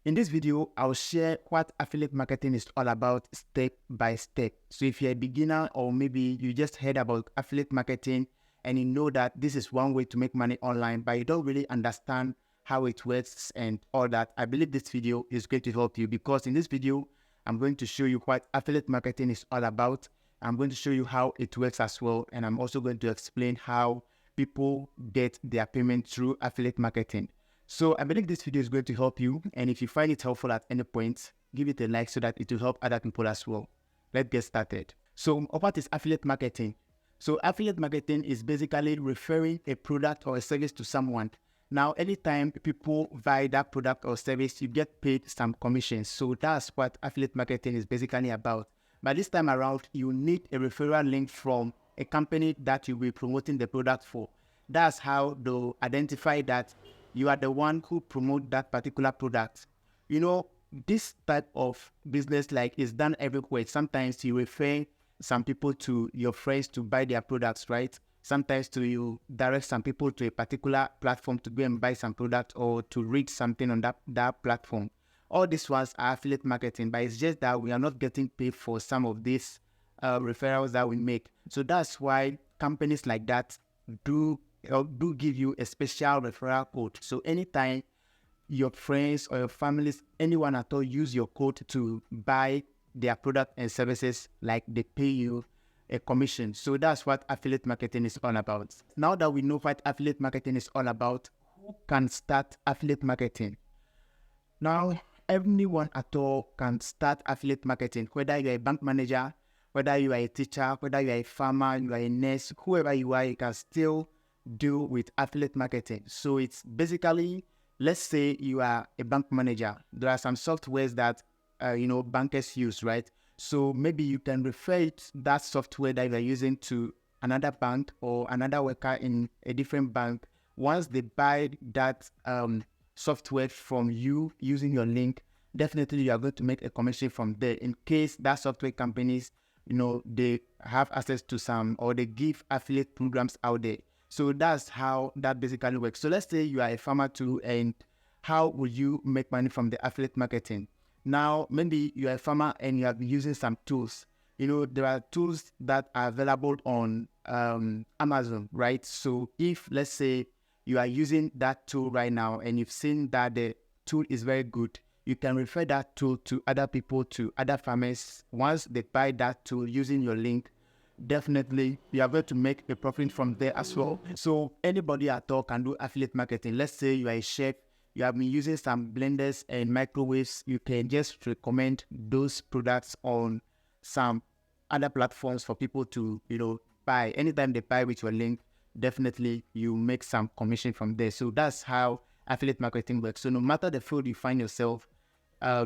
In this video, I'll share what affiliate marketing is all about step by step. So if you're a beginner or maybe you just heard about affiliate marketing and you know that this is one way to make money online, but you don't really understand how it works and all that, I believe this video is going to help you, because in this video, I'm going to show you what affiliate marketing is all about. I'm going to show you how it works as well. And I'm also going to explain how people get their payment through affiliate marketing. So I believe this video is going to help you. And if you find it helpful at any point, give it a like so that it will help other people as well. Let's get started. So what is affiliate marketing? So affiliate marketing is basically referring a product or a service to someone. Now, anytime people buy that product or service, you get paid some commissions. So that's what affiliate marketing is basically about. But this time around, you need a referral link from a company that you'll be promoting the product for. That's how they'll identify that you are the one who promote that particular product. You know, this type of business is done everywhere. Sometimes you refer some people to your friends to buy their products, right? Sometimes you direct some people to a particular platform to go and buy some product or to read something on that platform. All these ones are affiliate marketing, but it's just that we are not getting paid for some of these referrals that we make. So that's why companies like that do give you a special referral code. So anytime your friends or your families, anyone at all, use your code to buy their product and services, they pay you a commission. So that's what affiliate marketing is all about. Now that we know what affiliate marketing is all about, who can start affiliate marketing? Now, anyone at all can start affiliate marketing, whether you're a bank manager, whether you are a teacher, whether you are a farmer, you are a nurse, whoever you are, you can still do with affiliate marketing. So it's basically, let's say you are a bank manager. There are some softwares that bankers use, right? So maybe you can refer that software that you're using to another bank or another worker in a different bank. Once they buy that software from you using your link, definitely you are going to make a commission from there. In case that software companies, they have access to some, or they give affiliate programs out there. So that's how that basically works. So let's say you are a farmer too, and how will you make money from the affiliate marketing? Now, maybe you are a farmer and you are using some tools. There are tools that are available on Amazon, right? So if, let's say, you are using that tool right now and you've seen that the tool is very good, you can refer that tool to other people, to other farmers. Once they buy that tool using your link, definitely you are going to make a profit from there as well. So anybody at all can do affiliate marketing. Let's say you are a chef, you have been using some blenders and microwaves, you can just recommend those products on some other platforms for people to buy. Anytime they buy with your link, definitely you make some commission from there. So that's how affiliate marketing works. So no matter the field you find yourself,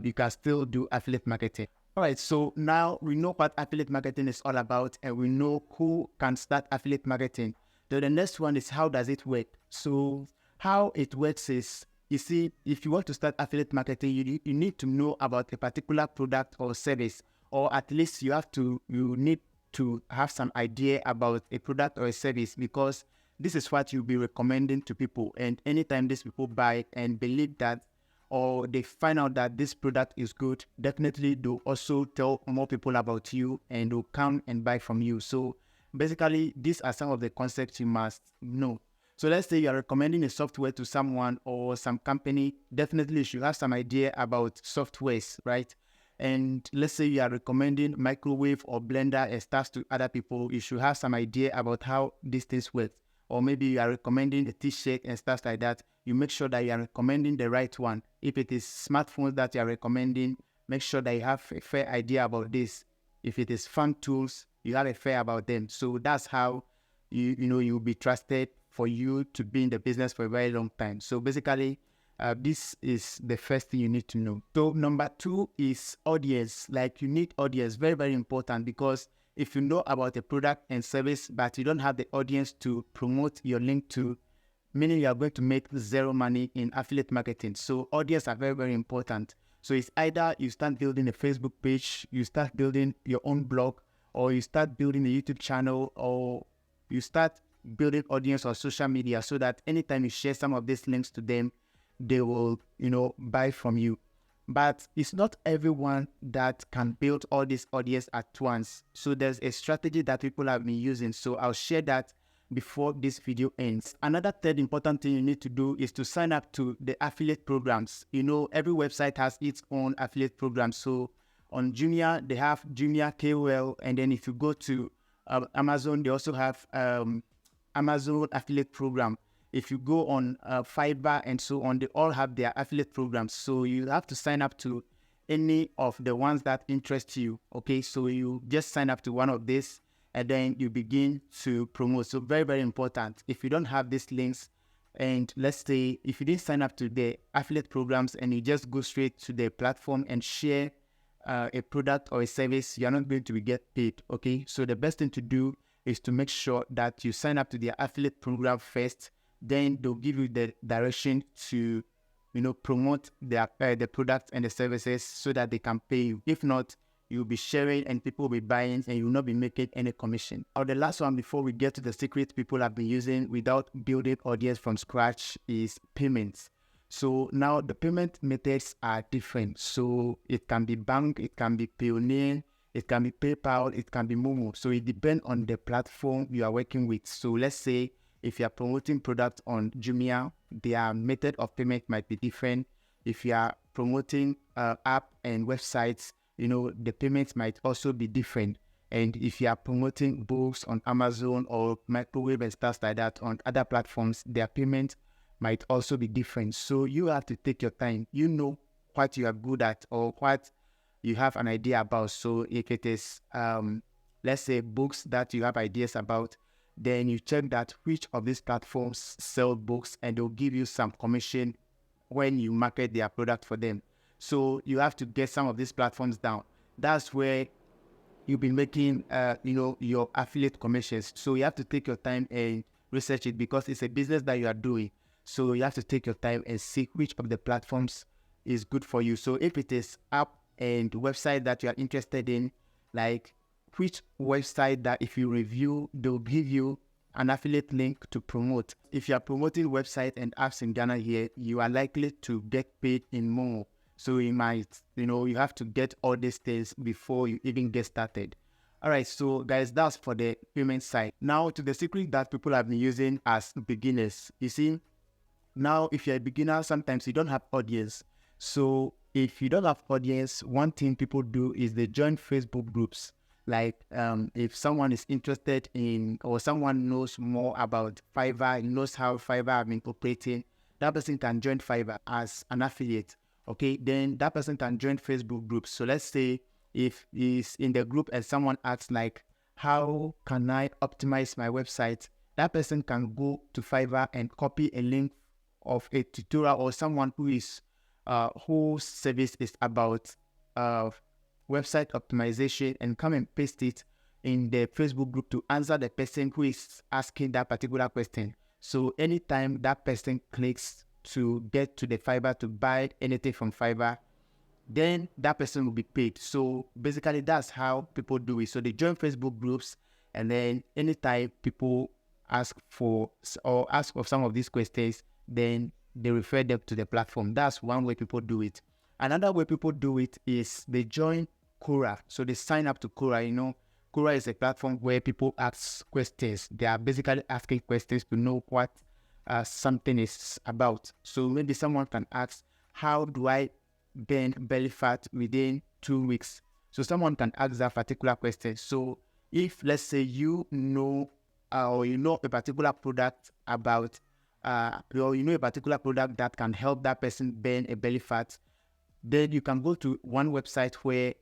you can still do affiliate marketing. All right, so now we know what affiliate marketing is all about, and we know who can start affiliate marketing. So the next one is, how does it work? So how it works is, you see, if you want to start affiliate marketing, you need to know about a particular product or service, or at least you need to have some idea about a product or a service, because this is what you'll be recommending to people. And anytime these people buy and believe that, or they find out that this product is good, definitely they'll also tell more people about you and they'll come and buy from you. So basically, these are some of the concepts you must know. So let's say you're recommending a software to someone or some company, definitely you should have some idea about softwares, right? And let's say you are recommending microwave or blender and stuff to other people, you should have some idea about how these things work. Or maybe you are recommending a t-shirt and stuff like that. You make sure that you are recommending the right one. If it is smartphones that you are recommending, make sure that you have a fair idea about this. If it is farm tools, you have a fair about them. So that's how you'll be trusted for you to be in the business for a very long time. So basically, this is the first thing you need to know. So number two is audience. You need audience, very, very important, because if you know about a product and service, but you don't have the audience to promote your link to, meaning you are going to make zero money in affiliate marketing. So audience are very, very important. So it's either you start building a Facebook page, you start building your own blog, or you start building a YouTube channel, or you start building audience on social media, so that anytime you share some of these links to them, they will, buy from you. But it's not everyone that can build all this audience at once. So there's a strategy that people have been using. So I'll share that before this video ends. Another third important thing you need to do is to sign up to the affiliate programs. You know, every website has its own affiliate program. So on Jumia, they have Jumia KOL. And then if you go to Amazon, they also have Amazon affiliate program. If you go on Fiverr and so on, they all have their affiliate programs. So you have to sign up to any of the ones that interest you. Okay, so you just sign up to one of these and then you begin to promote. So very, very important. If you don't have these links, and let's say if you didn't sign up to the affiliate programs and you just go straight to the platform and share a product or a service, you're not going to get paid. Okay, so the best thing to do is to make sure that you sign up to the affiliate program first. Then they'll give you the direction to, promote the products and the services so that they can pay you. If not, you'll be sharing and people will be buying and you'll not be making any commission. Or the last one before we get to the secret people have been using without building audience from scratch is payments. So now the payment methods are different. So it can be bank, it can be Payoneer, it can be PayPal, it can be Momo. So it depends on the platform you are working with. So let's say if you are promoting products on Jumia, their method of payment might be different. If you are promoting app and websites, the payments might also be different. And if you are promoting books on Amazon or microwave and stuff like that on other platforms, their payment might also be different. So you have to take your time. You know what you are good at or what you have an idea about. So if it is, let's say, books that you have ideas about, then you check that which of these platforms sell books and they'll give you some commission when you market their product for them. So you have to get some of these platforms down. That's where you'll be making, your affiliate commissions. So you have to take your time and research it because it's a business that you are doing. So you have to take your time and see which of the platforms is good for you. So if it is app and website that you are interested in, like which website that if you review, they'll give you an affiliate link to promote. If you are promoting website and apps in Ghana here, you are likely to get paid in more. So you might, you have to get all these things before you even get started. All right, so guys, that's for the payment side. Now to the secret that people have been using as beginners. You see, now if you're a beginner, sometimes you don't have audience. So if you don't have audience, one thing people do is they join Facebook groups. Like if someone is interested in or someone knows more about Fiverr, knows how Fiverr have been operating, that person can join Fiverr as an affiliate. Okay, then that person can join Facebook groups. So let's say if he's in the group and someone asks like, how can I optimize my website? That person can go to Fiverr and copy a link of a tutorial or someone who is whose service is about website optimization and come and paste it in the Facebook group to answer the person who is asking that particular question. So anytime that person clicks to get to the Fiverr to buy anything from Fiverr, then that person will be paid. So basically that's how people do it. So they join Facebook groups and then anytime people ask for some of these questions, then they refer them to the platform. That's one way people do it. Another way people do it is they join Quora. So they sign up to Quora. Quora is a platform where people ask questions. They are basically asking questions to know what something is about. So maybe someone can ask, how do I burn belly fat within 2 weeks? So someone can ask that particular question. So if let's say you know a particular product about or a particular product that can help that person burn a belly fat, then you can go to one website where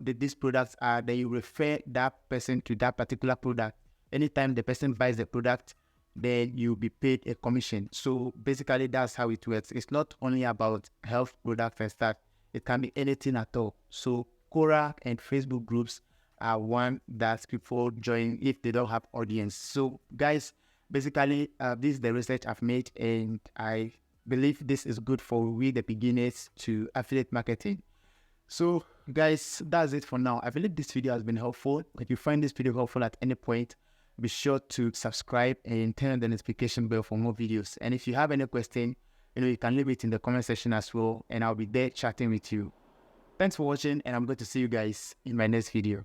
these products are, then you refer that person to that particular product. Anytime the person buys the product, then you'll be paid a commission. So basically that's how it works. It's not only about health products and stuff. It can be anything at all. So Quora and Facebook groups are one that people join if they don't have audience. So guys, basically this is the research I've made and I believe this is good for we the beginners to affiliate marketing. So guys, that's it for now. I believe this video has been helpful. If you find this video helpful at any point, be sure to subscribe and turn on the notification bell for more videos. And if you have any question, you can leave it in the comment section as well, and I'll be there chatting with you. Thanks for watching, and I'm going to see you guys in my next video.